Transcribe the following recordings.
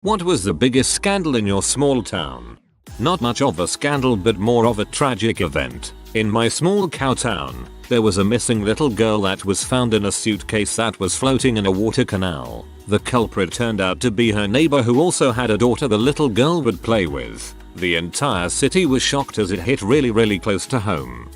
What was the biggest scandal in your small town? Not much of a scandal but more of a tragic event. In my small cow town, there was a missing little girl that was found in a suitcase that was floating in a water canal. The culprit turned out to be her neighbor who also had a daughter the little girl would play with. The entire city was shocked as it hit really close to home.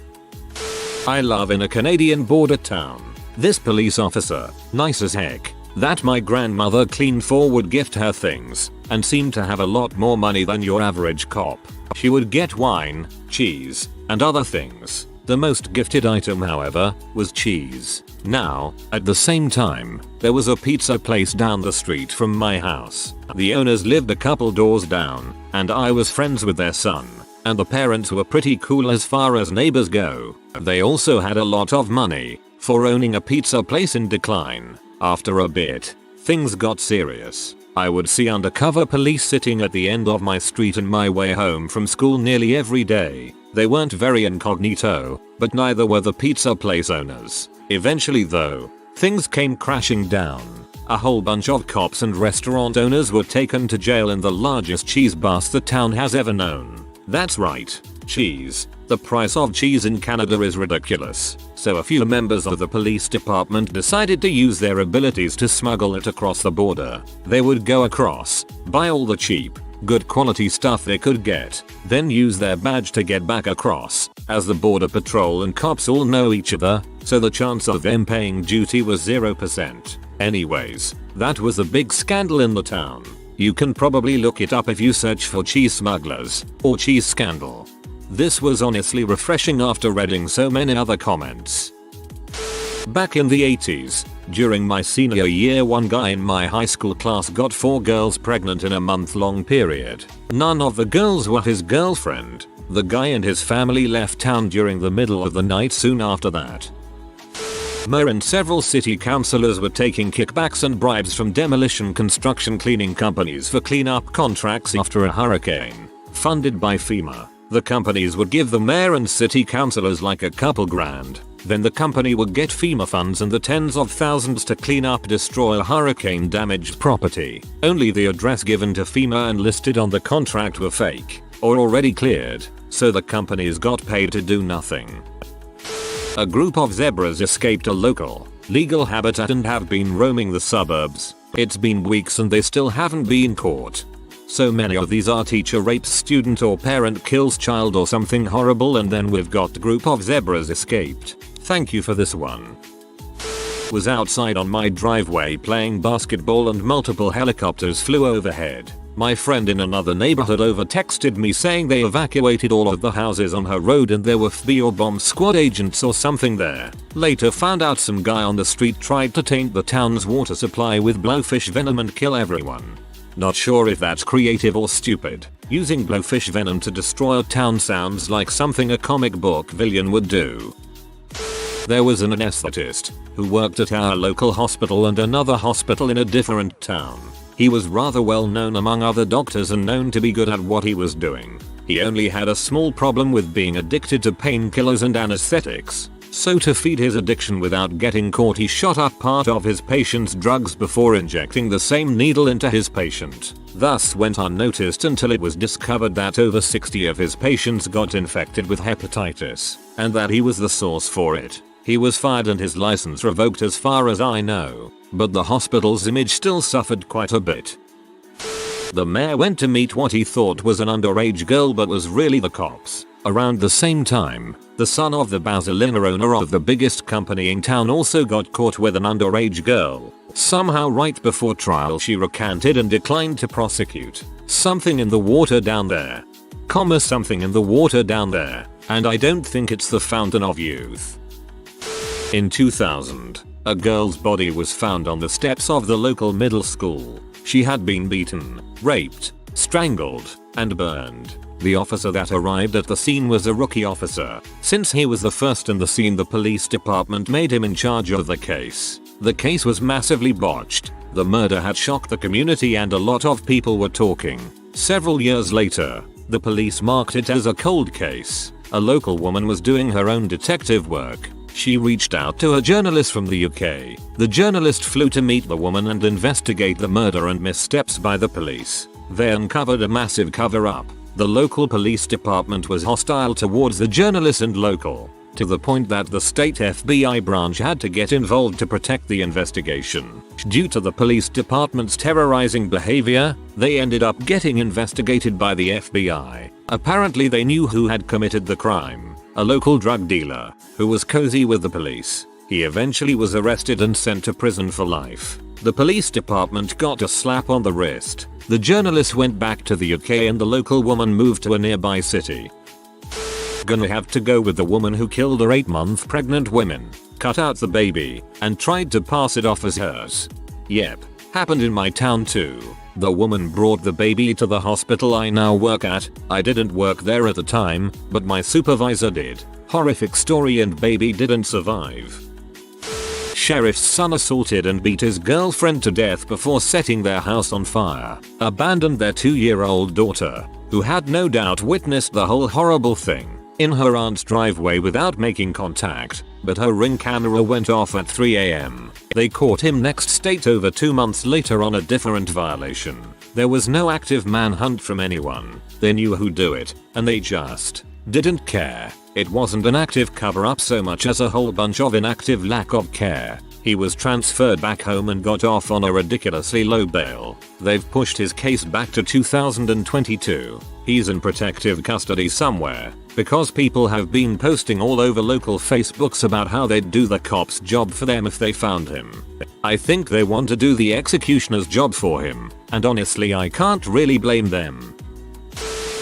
I live in a Canadian border town. This police officer, nice as heck, that my grandmother cleaned for would gift her things, and seemed to have a lot more money than your average cop. She would get wine, cheese, and other things. The most gifted item, however, was cheese. Now, at the same time, there was a pizza place down the street from my house. The owners lived a couple doors down, and I was friends with their son, and the parents were pretty cool as far as neighbors go. They also had a lot of money for owning a pizza place in decline. After a bit, things got serious. I would see undercover police sitting at the end of my street on my way home from school nearly every day. They weren't very incognito, but neither were the pizza place owners. Eventually though, things came crashing down. A whole bunch of cops and restaurant owners were taken to jail in the largest cheese bust the town has ever known. That's right, cheese. The price of cheese in Canada is ridiculous, so a few members of the police department decided to use their abilities to smuggle it across the border. They would go across, buy all the cheap, good quality stuff they could get, then use their badge to get back across. As the border patrol and cops all know each other, so the chance of them paying duty was 0%. Anyways, that was a big scandal in the town. You can probably look it up if you search for cheese smugglers or cheese scandal. This was honestly refreshing after reading so many other comments. Back in the 80s, during my senior year, one guy in my high school class got 4 girls pregnant in a month-long period. None of the girls were his girlfriend. The guy and his family left town during the middle of the night soon after that. Mayor and several city councilors were taking kickbacks and bribes from demolition construction cleaning companies for cleanup contracts after a hurricane. Funded by FEMA, the companies would give the mayor and city councilors like a couple grand. Then the company would get FEMA funds and the tens of thousands to clean up destroy hurricane damaged property. Only the address given to FEMA and listed on the contract were fake or already cleared, so the companies got paid to do nothing. A group of zebras escaped a local, legal habitat and have been roaming the suburbs. It's been weeks and they still haven't been caught. So many of these are teacher rapes student or parent kills child or something horrible, and then we've got group of zebras escaped. Thank you for this one. Was outside on my driveway playing basketball and multiple helicopters flew overhead. My friend in another neighborhood over texted me saying they evacuated all of the houses on her road and there were FBI or bomb squad agents or something there. Later found out some guy on the street tried to taint the town's water supply with blowfish venom and kill everyone. Not sure if that's creative or stupid. Using blowfish venom to destroy a town sounds like something a comic book villain would do. There was an anesthetist who worked at our local hospital and another hospital in a different town. He was rather well known among other doctors and known to be good at what he was doing. He only had a small problem with being addicted to painkillers and anesthetics. So to feed his addiction without getting caught, he shot up part of his patient's drugs before injecting the same needle into his patient. Thus went unnoticed until it was discovered that over 60 of his patients got infected with hepatitis, and that he was the source for it. He was fired and his license revoked as far as I know, but the hospital's image still suffered quite a bit. The mayor went to meet what he thought was an underage girl but was really the cops. Around the same time, the son of the Basilina owner of the biggest company in town also got caught with an underage girl. Somehow right before trial she recanted and declined to prosecute. Something in the water down there. Something in the water down there. And I don't think it's the fountain of youth. In 2000, a girl's body was found on the steps of the local middle school. She had been beaten, raped, strangled, and burned. The officer that arrived at the scene was a rookie officer. Since he was the first in the scene, the police department made him in charge of the case. The case was massively botched. The murder had shocked the community and a lot of people were talking. Several years later, the police marked it as a cold case. A local woman was doing her own detective work. She reached out to a journalist from the UK. The journalist flew to meet the woman and investigate the murder and missteps by the police. They uncovered a massive cover-up. The local police department was hostile towards the journalist and local, to the point that the state FBI branch had to get involved to protect the investigation. Due to the police department's terrorizing behavior, they ended up getting investigated by the FBI. Apparently they knew who had committed the crime, a local drug dealer, who was cozy with the police. He eventually was arrested and sent to prison for life. The police department got a slap on the wrist. The journalist went back to the UK and the local woman moved to a nearby city. Gonna have to go with the woman who killed her 8-month pregnant woman, cut out the baby, and tried to pass it off as hers. Yep, happened in my town too. The woman brought the baby to the hospital I now work at. I didn't work there at the time, but my supervisor did. Horrific story, and baby didn't survive. Sheriff's son assaulted and beat his girlfriend to death before setting their house on fire. Abandoned their 2-year-old daughter, who had no doubt witnessed the whole horrible thing, in her aunt's driveway without making contact, but her Ring camera went off at 3 AM. They caught him next state over 2 months later on a different violation. There was no active manhunt from anyone. They knew who'd do it, and they just didn't care. It wasn't an active cover-up so much as a whole bunch of inactive lack of care. He was transferred back home and got off on a ridiculously low bail. They've pushed his case back to 2022. He's in protective custody somewhere, because people have been posting all over local Facebooks about how they'd do the cops' job for them if they found him. I think they want to do the executioner's job for him, and honestly I can't really blame them.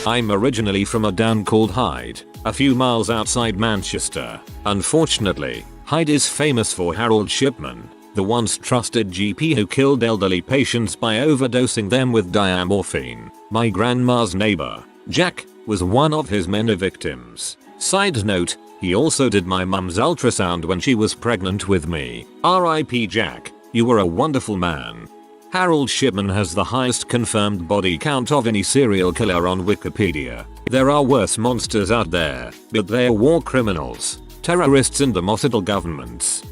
I'm originally from a town called Hyde, a few miles outside Manchester. Unfortunately, Hyde is famous for Harold Shipman, the once trusted GP who killed elderly patients by overdosing them with diamorphine. My grandma's neighbor, Jack, was one of his many victims. Side note, he also did my mum's ultrasound when she was pregnant with me. R.I.P. Jack, you were a wonderful man. Harold Shipman has the highest confirmed body count of any serial killer on Wikipedia. There are worse monsters out there, but they are war criminals, terrorists and democratic governments.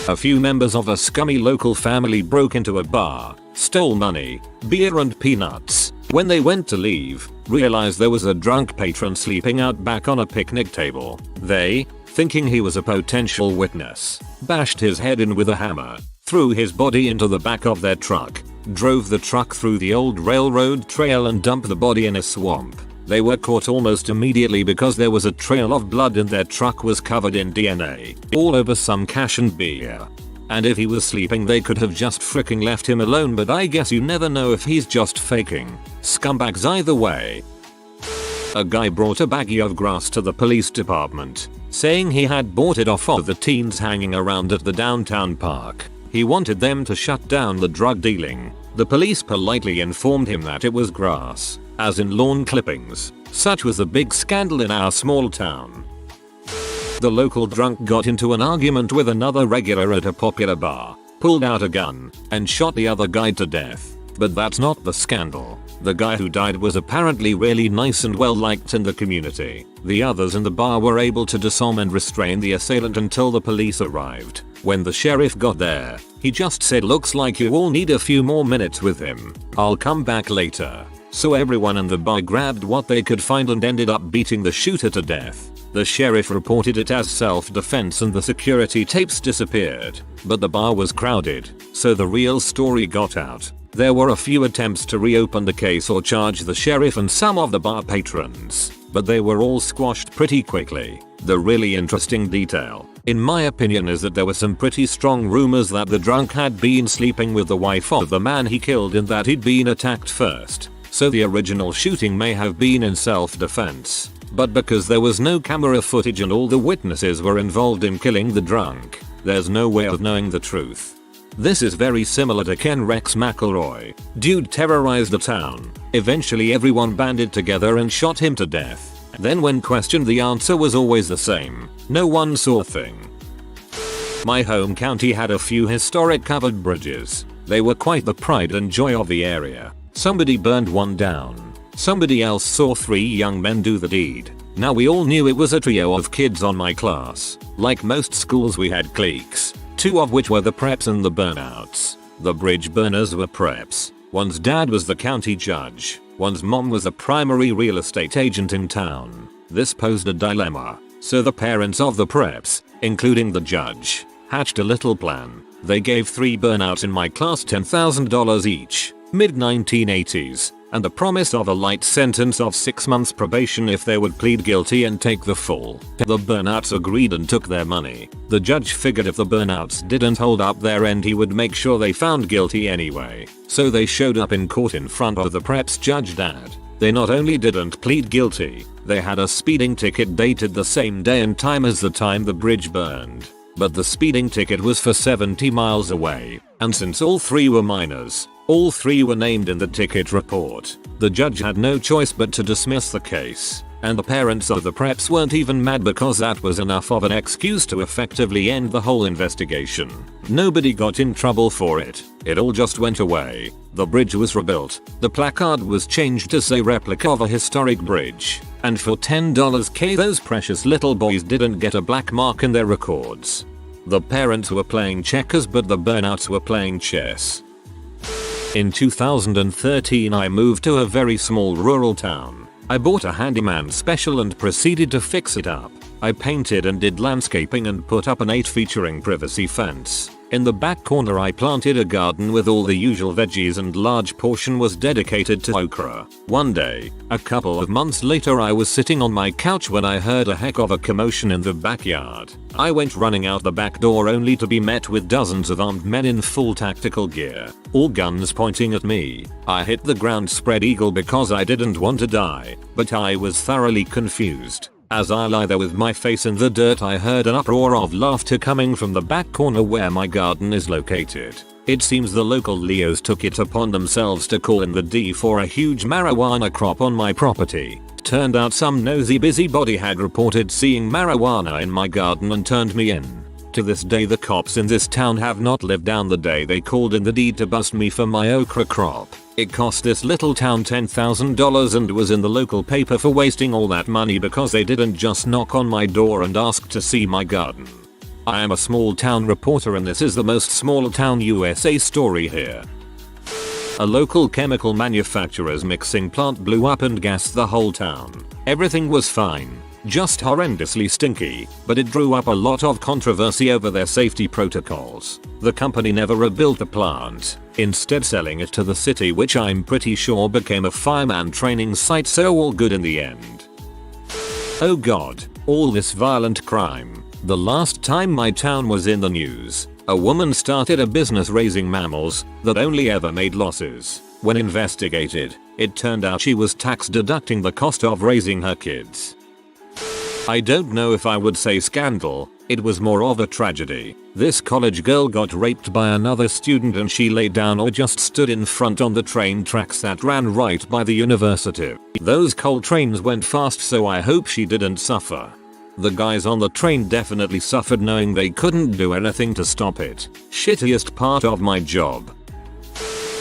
A few members of a scummy local family broke into a bar, stole money, beer and peanuts. When they went to leave, realized there was a drunk patron sleeping out back on a picnic table. They, thinking he was a potential witness, bashed his head in with a hammer, threw his body into the back of their truck, drove the truck through the old railroad trail and dumped the body in a swamp. They were caught almost immediately because there was a trail of blood and their truck was covered in DNA, all over some cash and beer. And if he was sleeping they could have just fricking left him alone, but I guess you never know if he's just faking. Scumbags either way. A guy brought a baggie of grass to the police department, saying he had bought it off of the teens hanging around at the downtown park. He wanted them to shut down the drug dealing. The police politely informed him that it was grass, as in lawn clippings. Such was the big scandal in our small town. The local drunk got into an argument with another regular at a popular bar, pulled out a gun, and shot the other guy to death. But that's not the scandal. The guy who died was apparently really nice and well liked in the community. The others in the bar were able to disarm and restrain the assailant until the police arrived. When the sheriff got there, he just said, "Looks like you all need a few more minutes with him. I'll come back later." So everyone in the bar grabbed what they could find and ended up beating the shooter to death. The sheriff reported it as self-defense and the security tapes disappeared. But the bar was crowded, so the real story got out. There were a few attempts to reopen the case or charge the sheriff and some of the bar patrons, but they were all squashed pretty quickly. The really interesting detail, in my opinion, is that there were some pretty strong rumors that the drunk had been sleeping with the wife of the man he killed and that he'd been attacked first. So the original shooting may have been in self-defense. But because there was no camera footage and all the witnesses were involved in killing the drunk, there's no way of knowing the truth. This is very similar to Ken Rex McElroy. Dude terrorized the town. Eventually everyone banded together and shot him to death. Then when questioned the answer was always the same. No one saw a thing. My home county had a few historic covered bridges. They were quite the pride and joy of the area. Somebody burned one down. Somebody else saw 3 young men do the deed. Now we all knew it was a trio of kids on my class. Like most schools we had cliques, 2 of which were the preps and the burnouts. The bridge burners were preps. One's dad was the county judge. One's mom was a primary real estate agent in town. This posed a dilemma. So the parents of the preps, including the judge, hatched a little plan. They gave 3 burnouts in my class $10,000 each, mid-1980s, and the promise of a light sentence of 6 months probation if they would plead guilty and take the fall. The burnouts agreed and took their money. The judge figured if the burnouts didn't hold up their end he would make sure they found guilty anyway. So they showed up in court in front of the preps judge dad. They not only didn't plead guilty, they had a speeding ticket dated the same day and time as the time the bridge burned. But the speeding ticket was for 70 miles away, and since all 3 were minors, all 3 were named in the ticket report. The judge had no choice but to dismiss the case, and the parents of the preps weren't even mad because that was enough of an excuse to effectively end the whole investigation. Nobody got in trouble for it. It all just went away. The bridge was rebuilt. The placard was changed to say replica of a historic bridge. And for $10K those precious little boys didn't get a black mark in their records. The parents were playing checkers but the burnouts were playing chess. In 2013 I moved to a very small rural town. I bought a handyman special and proceeded to fix it up. I painted and did landscaping and put up an 8-featuring privacy fence. In the back corner I planted a garden with all the usual veggies and large portion was dedicated to okra. One day, a couple of months later I was sitting on my couch when I heard a heck of a commotion in the backyard. I went running out the back door only to be met with dozens of armed men in full tactical gear, all guns pointing at me. I hit the ground spread eagle because I didn't want to die, but I was thoroughly confused. As I lie there with my face in the dirt I heard an uproar of laughter coming from the back corner where my garden is located. It seems the local Leos took it upon themselves to call in the D for a huge marijuana crop on my property. Turned out some nosy busybody had reported seeing marijuana in my garden and turned me in. To this day the cops in this town have not lived down the day they called in the D to bust me for my okra crop. It cost this little town $10,000 and was in the local paper for wasting all that money because they didn't just knock on my door and ask to see my garden. I am a small town reporter and this is the most small town USA story here. A local chemical manufacturer's mixing plant blew up and gassed the whole town. Everything was fine, just horrendously stinky, but it drew up a lot of controversy over their safety protocols. The company never rebuilt the plant, instead selling it to the city, which I'm pretty sure became a fireman training site, so all good in the end. Oh god, all this violent crime. The last time my town was in the news, a woman started a business raising mammals that only ever made losses. When investigated, it turned out she was tax deducting the cost of raising her kids. I don't know if I would say scandal, it was more of a tragedy. This college girl got raped by another student and she lay down or just stood in front on the train tracks that ran right by the university. Those coal trains went fast, so I hope she didn't suffer. The guys on the train definitely suffered knowing they couldn't do anything to stop it. Shittiest part of my job.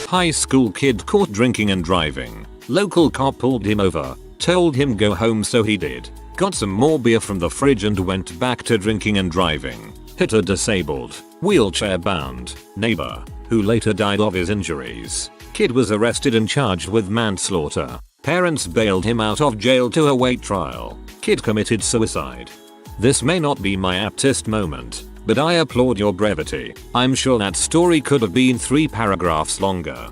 High school kid caught drinking and driving. Local cop pulled him over, told him go home, so he did. Got some more beer from the fridge and went back to drinking and driving. Hit a disabled, wheelchair-bound neighbor, who later died of his injuries. Kid was arrested and charged with manslaughter. Parents bailed him out of jail to await trial. Kid committed suicide. This may not be my aptest moment, but I applaud your brevity. I'm sure that story could have been 3 paragraphs longer.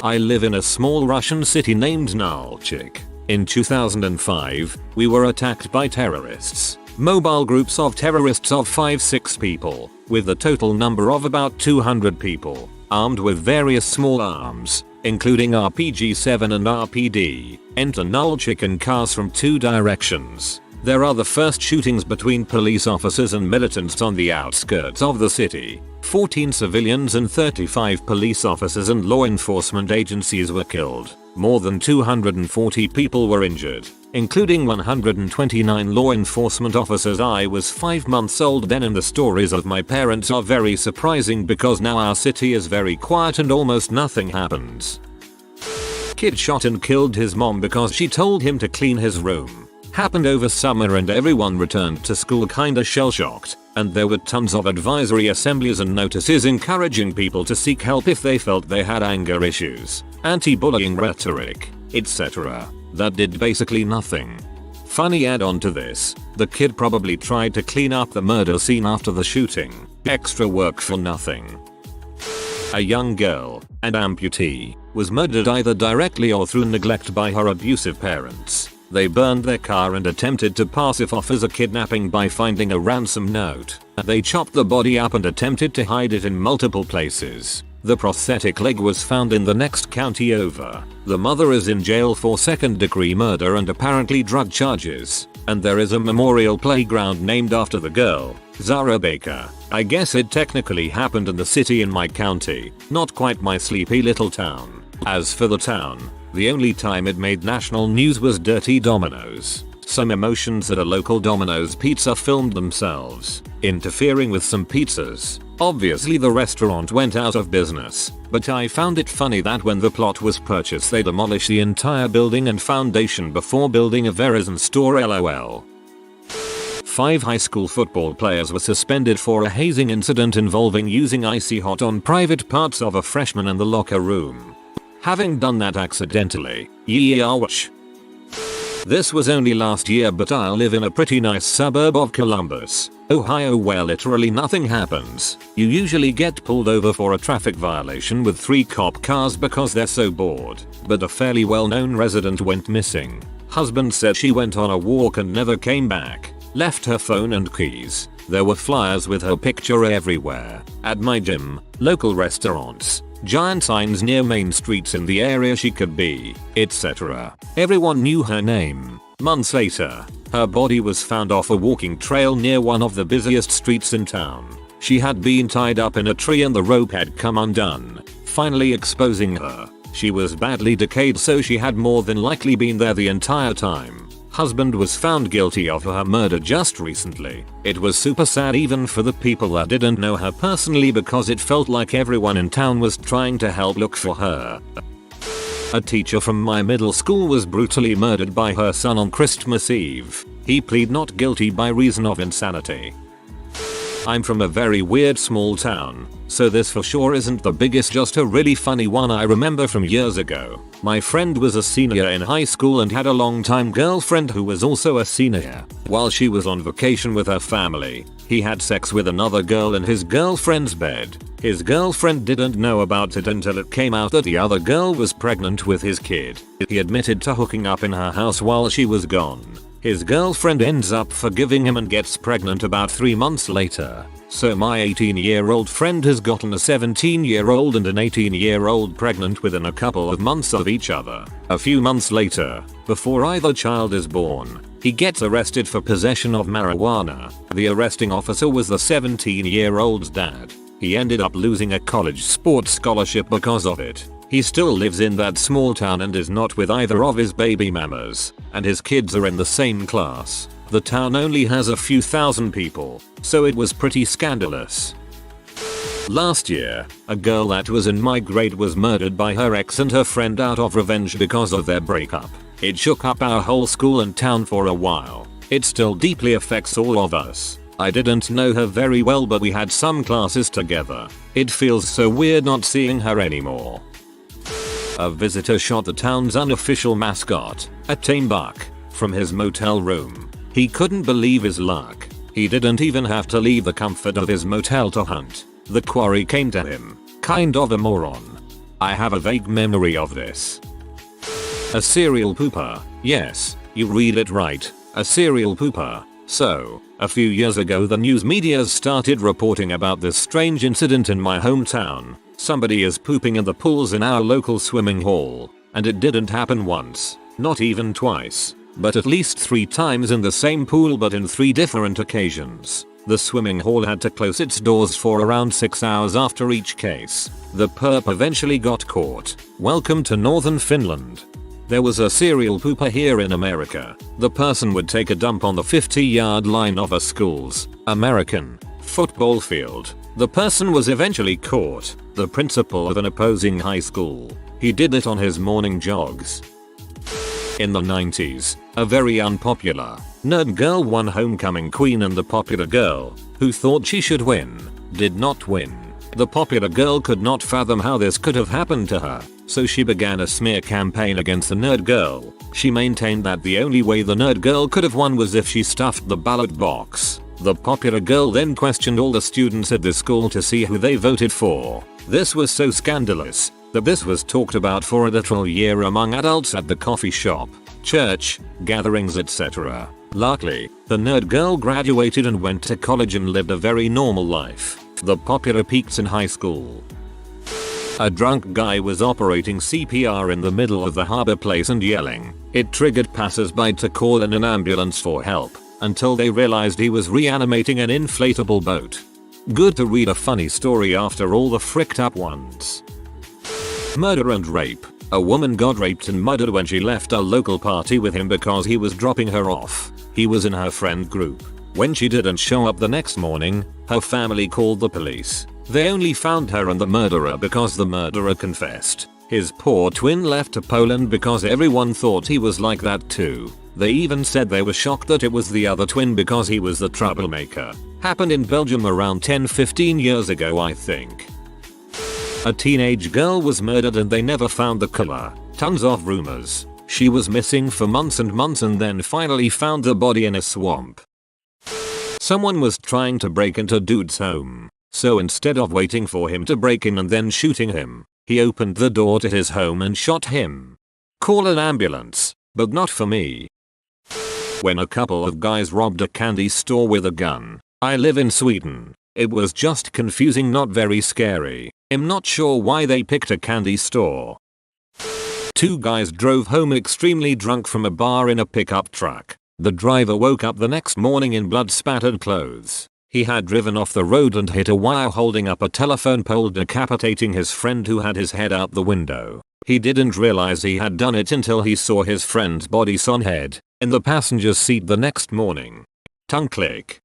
I live in a small Russian city named Nalchik. In 2005, we were attacked by terrorists. Mobile groups of terrorists of 5-6 people, with a total number of about 200 people, armed with various small arms, including RPG-7 and RPD, enter Nalchik in cars from 2 directions. There are the first shootings between police officers and militants on the outskirts of the city. 14 civilians and 35 police officers and law enforcement agencies were killed. More than 240 people were injured, including 129 law enforcement officers. I was 5 months old then, and the stories of my parents are very surprising because now our city is very quiet and almost nothing happens. Kid shot and killed his mom because she told him to clean his room. Happened over summer and everyone returned to school kinda shell-shocked, and there were tons of advisory assemblies and notices encouraging people to seek help if they felt they had anger issues, anti-bullying rhetoric, etc. That did basically nothing. Funny add-on to this, the kid probably tried to clean up the murder scene after the shooting. Extra work for nothing. A young girl, an amputee, was murdered either directly or through neglect by her abusive parents. They burned their car and attempted to pass it off as a kidnapping by finding a ransom note. They chopped the body up and attempted to hide it in multiple places. The prosthetic leg was found in the next county over. The mother is in jail for second-degree murder and apparently drug charges. And there is a memorial playground named after the girl, Zara Baker. I guess it technically happened in the city in my county, not quite my sleepy little town. As for the town, the only time it made national news was Dirty Domino's. Some emotions at a local Domino's pizza filmed themselves interfering with some pizzas. Obviously the restaurant went out of business, but I found it funny that when the plot was purchased they demolished the entire building and foundation before building a Verizon store, lol. 5 high school football players were suspended for a hazing incident involving using icy hot on private parts of a freshman in the locker room. Having done that accidentally, yeesh. This was only last year, but I live in a pretty nice suburb of Columbus, Ohio, where literally nothing happens. You usually get pulled over for a traffic violation with 3 cop cars because they're so bored, but a fairly well-known resident went missing. Husband said she went on a walk and never came back. Left her phone and keys. There were flyers with her picture everywhere. At my gym, local restaurants, giant signs near main streets in the area she could be, etc. Everyone knew her name. Months later, her body was found off a walking trail near one of the busiest streets in town. She had been tied up in a tree and the rope had come undone, finally exposing her. She was badly decayed, so she had more than likely been there the entire time. Husband was found guilty of her murder just recently. It was super sad even for the people that didn't know her personally, because it felt like everyone in town was trying to help look for her. A teacher from my middle school was brutally murdered by her son on Christmas Eve. He pleaded not guilty by reason of insanity. I'm from a very weird small town, so this for sure isn't the biggest, just a really funny one I remember from years ago. My friend was a senior in high school and had a long-time girlfriend who was also a senior. While she was on vacation with her family, he had sex with another girl in his girlfriend's bed. His girlfriend didn't know about it until it came out that the other girl was pregnant with his kid. He admitted to hooking up in her house while she was gone. His girlfriend ends up forgiving him and gets pregnant about 3 months later. So my 18-year-old friend has gotten a 17-year-old and an 18-year-old pregnant within a couple of months of each other. A few months later, before either child is born, he gets arrested for possession of marijuana. The arresting officer was the 17-year-old's dad. He ended up losing a college sports scholarship because of it. He still lives in that small town and is not with either of his baby mamas, and his kids are in the same class. The town only has a few thousand people, so it was pretty scandalous. Last year, a girl that was in my grade was murdered by her ex and her friend out of revenge because of their breakup. It shook up our whole school and town for a while. It still deeply affects all of us. I didn't know her very well, but we had some classes together. It feels so weird not seeing her anymore. A visitor shot the town's unofficial mascot, a tame buck, from his motel room. He couldn't believe his luck. He didn't even have to leave the comfort of his motel to hunt. The quarry came to him. Kind of a moron. I have a vague memory of this. A serial pooper. Yes, you read it right. A serial pooper. So, a few years ago the news media started reporting about this strange incident in my hometown. Somebody is pooping in the pools in our local swimming hall. And it didn't happen once, not even twice, but at least 3 times in the same pool, but in 3 different occasions. The swimming hall had to close its doors for around 6 hours after each case. The perp eventually got caught. Welcome to northern Finland. There was a serial pooper here in America. The person would take a dump on the 50-yard line of a school's American football field. The person was eventually caught, the principal of an opposing high school. He did it on his morning jogs. In the 90s, a very unpopular nerd girl won homecoming queen, and the popular girl, who thought she should win, did not win. The popular girl could not fathom how this could have happened to her, so she began a smear campaign against the nerd girl. She maintained that the only way the nerd girl could have won was if she stuffed the ballot box. The popular girl then questioned all the students at the school to see who they voted for. This was so scandalous that this was talked about for a literal year among adults at the coffee shop, church, gatherings, etc. Luckily, the nerd girl graduated and went to college and lived a very normal life. The popular peaked in high school. A drunk guy was operating CPR in the middle of the harbor place and yelling. It triggered passers-by to call in an ambulance for help, until they realized he was reanimating an inflatable boat. Good to read a funny story after all the fricked up ones. Murder and rape. A woman got raped and murdered when she left a local party with him because he was dropping her off. He was in her friend group. When she didn't show up the next morning, her family called the police. They only found her and the murderer because the murderer confessed. His poor twin left to Poland because everyone thought he was like that too. They even said they were shocked that it was the other twin because he was the troublemaker. Happened in Belgium around 10-15 years ago, I think. A teenage girl was murdered and they never found the killer. Tons of rumors. She was missing for months and months and then finally found the body in a swamp. Someone was trying to break into dude's home. So instead of waiting for him to break in and then shooting him, he opened the door to his home and shot him. Call an ambulance, but not for me. When a couple of guys robbed a candy store with a gun. I live in Sweden. It was just confusing, not very scary. I'm not sure why they picked a candy store. Two guys drove home extremely drunk from a bar in a pickup truck. The driver woke up the next morning in blood-spattered clothes. He had driven off the road and hit a wire holding up a telephone pole, decapitating his friend who had his head out the window. He didn't realize he had done it until he saw his friend's body on head in the passenger's seat the next morning. Tongue click.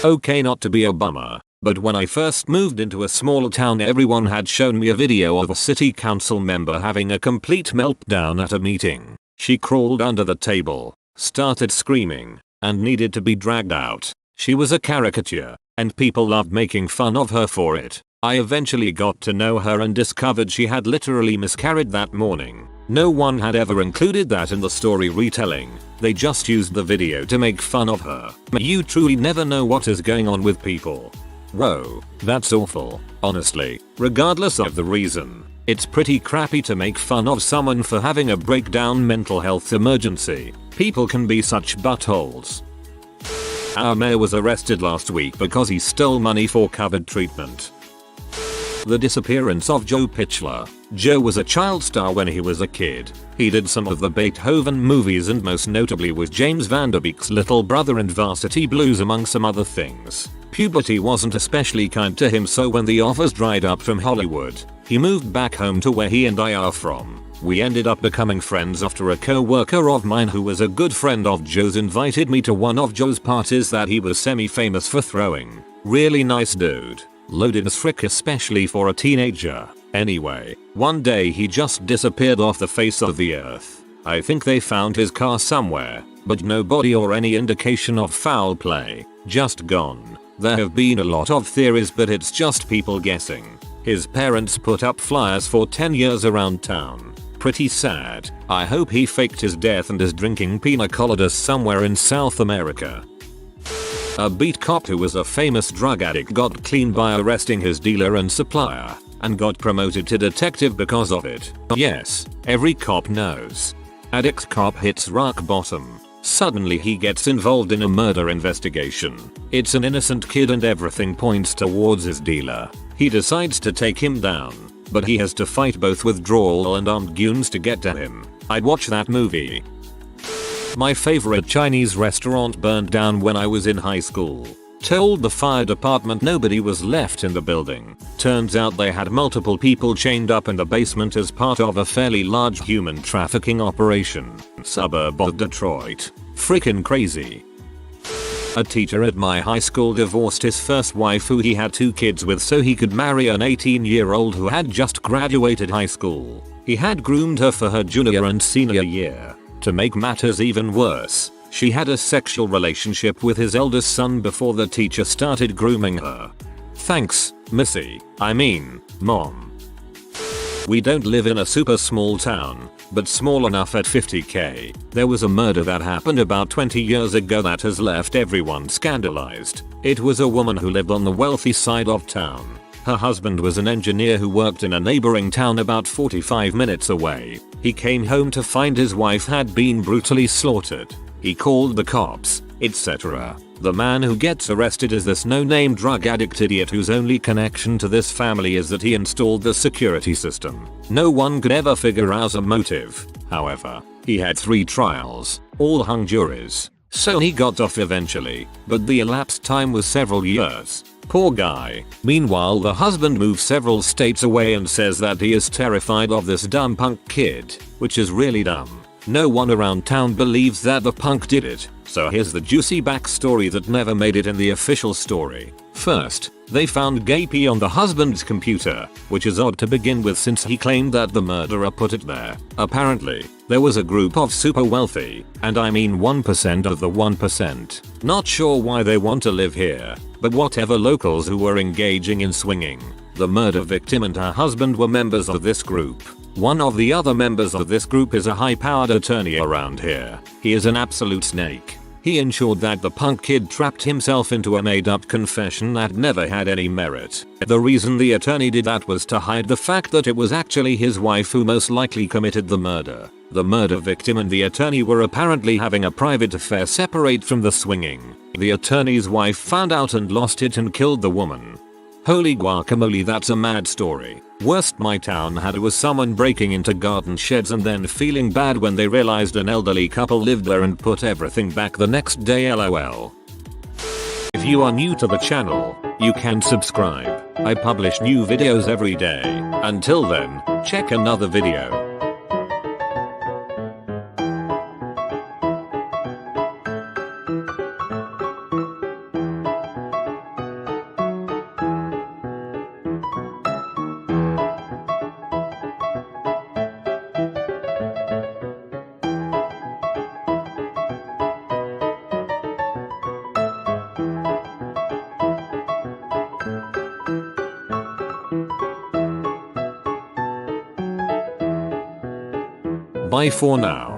Okay, not to be a bummer, but when I first moved into a small town, everyone had shown me a video of a city council member having a complete meltdown at a meeting. She crawled under the table, started screaming, and needed to be dragged out. She was a caricature, and people loved making fun of her for it. I eventually got to know her and discovered she had literally miscarried that morning. No one had ever included that in the story retelling. They just used the video to make fun of her. You truly never know what is going on with people. Whoa, that's awful. Honestly, regardless of the reason, it's pretty crappy to make fun of someone for having a breakdown mental health emergency. People can be such buttholes. Our mayor was arrested last week because he stole money for COVID treatment. The disappearance of Joe Pitchler. Joe was a child star when he was a kid. He did some of the Beethoven movies and most notably was James Van Der Beek's little brother in Varsity Blues among some other things. Puberty wasn't especially kind to him, so when the offers dried up from Hollywood, he moved back home to where he and I are from. We ended up becoming friends after a co-worker of mine who was a good friend of Joe's invited me to one of Joe's parties that he was semi-famous for throwing. Really nice dude. Loaded as frick, especially for a teenager. Anyway, one day he just disappeared off the face of the earth. I think they found his car somewhere, but no body or any indication of foul play. Just gone. There have been a lot of theories, but it's just people guessing. His parents put up flyers for 10 years around town. Pretty sad. I hope he faked his death and is drinking pina coladas somewhere in South America. A beat cop who was a famous drug addict got clean by arresting his dealer and supplier, and got promoted to detective because of it. Yes, every cop knows. Addict cop hits rock bottom. Suddenly he gets involved in a murder investigation. It's an innocent kid and everything points towards his dealer. He decides to take him down, but he has to fight both withdrawal and armed goons to get to him. I'd watch that movie. My favorite Chinese restaurant burned down when I was in high school. Told the fire department nobody was left in the building. Turns out they had multiple people chained up in the basement as part of a fairly large human trafficking operation. Suburb of Detroit. Frickin' crazy. A teacher at my high school divorced his first wife who he had 2 kids with so he could marry an 18-year-old who had just graduated high school. He had groomed her for her junior and senior year. To make matters even worse, she had a sexual relationship with his eldest son before the teacher started grooming her. Thanks, Missy. I mean, Mom. We don't live in a super small town, but small enough at 50k. There was a murder that happened about 20 years ago that has left everyone scandalized. It was a woman who lived on the wealthy side of town. Her husband was an engineer who worked in a neighboring town about 45 minutes away. He came home to find his wife had been brutally slaughtered. He called the cops, etc. The man who gets arrested is this no-name drug addict idiot whose only connection to this family is that he installed the security system. No one could ever figure out a motive. However, he had 3 trials, all hung juries, so he got off eventually, but the elapsed time was several years. Poor guy. Meanwhile, the husband moves several states away and says that he is terrified of this dumb punk kid, which is really dumb. No one around town believes that the punk did it, so here's the juicy backstory that never made it in the official story. First, they found gay pee on the husband's computer, which is odd to begin with since he claimed that the murderer put it there. Apparently, there was a group of super wealthy, and I mean 1% of the 1%. Not sure why they want to live here, but whatever, locals who were engaging in swinging. The murder victim and her husband were members of this group. One of the other members of this group is a high-powered attorney around here. He is an absolute snake. He ensured that the punk kid trapped himself into a made-up confession that never had any merit. The reason the attorney did that was to hide the fact that it was actually his wife who most likely committed the murder. The murder victim and the attorney were apparently having a private affair separate from the swinging. The attorney's wife found out and lost it and killed the woman. Holy guacamole, that's a mad story. Worst my town had was someone breaking into garden sheds and then feeling bad when they realized an elderly couple lived there and put everything back the next day, lol. If you are new to the channel, you can subscribe. I publish new videos every day. Until then, check another video. Bye for now.